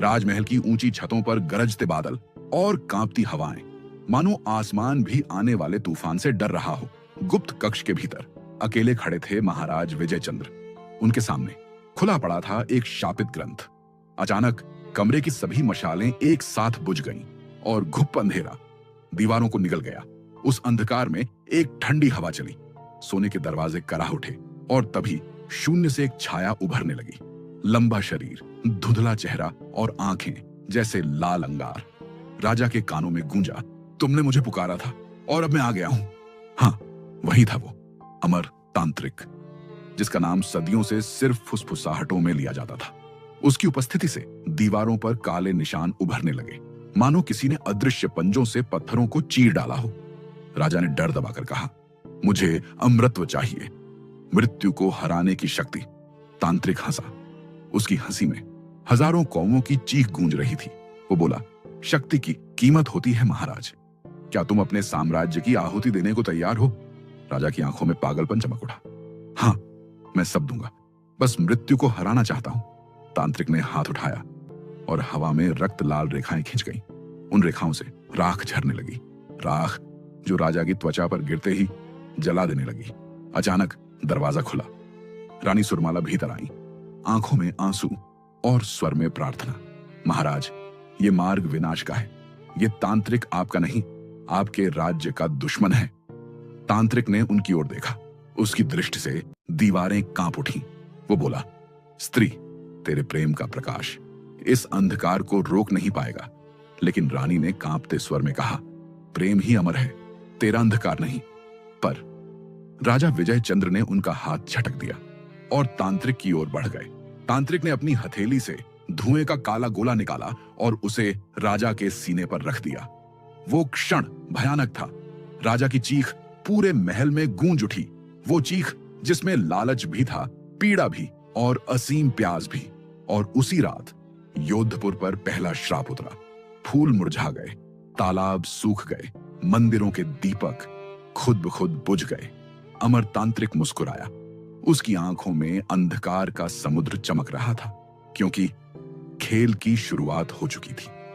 राजमहल की ऊंची छतों पर गरजते बादल और कांपती हवाएं, मानो आसमान भी आने वाले तूफान से डर रहा हो। गुप्त कक्ष के भीतर अकेले खड़े थे महाराज विजय चंद्र। उनके सामने खुला पड़ा था एक शापित ग्रंथ। अचानक कमरे की सभी मशालें एक साथ बुझ गईं और घुप अंधेरा दीवारों को निगल गया। उस अंधकार में एक ठंडी हवा चली, सोने के दरवाजे कराह उठे और तभी शून्य से एक छाया उभरने लगी। लंबा शरीर, धुंधला चेहरा और आंखें जैसे लाल अंगार। राजा के कानों में गूंजा, तुमने मुझे पुकारा था और अब मैं आ गया हूं। हाँ, वही था वो अमर तांत्रिक, जिसका नाम सदियों से सिर्फ फुसफुसाहटों में लिया जाता था। उसकी उपस्थिति से दीवारों पर काले निशान उभरने लगे, मानो किसी ने अदृश्य पंजों से पत्थरों को चीर डाला हो। राजा ने डर दबाकर कहा, मुझे अमृतत्व चाहिए, मृत्यु को हराने की शक्ति। तांत्रिक हंसा। उसकी हंसी में हजारों कौमों की चीख गूंज रही थी। वो बोला, शक्ति की कीमत होती है महाराज। क्या तुम अपने साम्राज्य की आहुति देने को तैयार हो? राजा की आंखों में पागलपन चमक उठा। हाँ, मैं सब दूंगा, बस मृत्यु को हराना चाहता हूं। तांत्रिक ने हाथ उठाया और हवा में रक्त लाल रेखाएं खिंच गईं। उन रेखाओं से राख झरने लगी, राख जो राजा की त्वचा पर गिरते ही जला देने लगी। अचानक दरवाजा खुला। रानी सुरमाला भीतर आई, आंखों में आंसू और स्वर में प्रार्थना। महाराज, ये मार्ग विनाश का है। ये तांत्रिक आपका नहीं, आपके राज्य का दुश्मन है। तांत्रिक ने उनकी ओर देखा। उसकी दृष्टि से दीवारें कांप उठी। वो बोला, स्त्री, तेरे प्रेम का प्रकाश इस अंधकार को रोक नहीं पाएगा। लेकिन रानी ने कांपते स्वर में कहा, प्रेम ही अमर है, तेरा अंधकार नहीं। पर राजा विजय चंद्र ने उनका हाथ झटक दिया और तांत्रिक की ओर बढ़ गए। तांत्रिक ने अपनी हथेली से धुएं का काला गोला निकाला और उसे राजा के सीने पर रख दिया। वो क्षण भयानक था। राजा की चीख पूरे महल में गूंज उठी। वो चीख जिसमें लालच भी था, पीड़ा भी और असीम प्यास भी। और उसी रात योधपुर पर पहला श्राप उतरा। फूल मुरझा गए, तालाब सूख गए, मंदिरों के दीपक खुद ब खुद बुझ गए। अमर तांत्रिक मुस्कुराया। उसकी आंखों में अंधकार का समुद्र चमक रहा था, क्योंकि खेल की शुरुआत हो चुकी थी।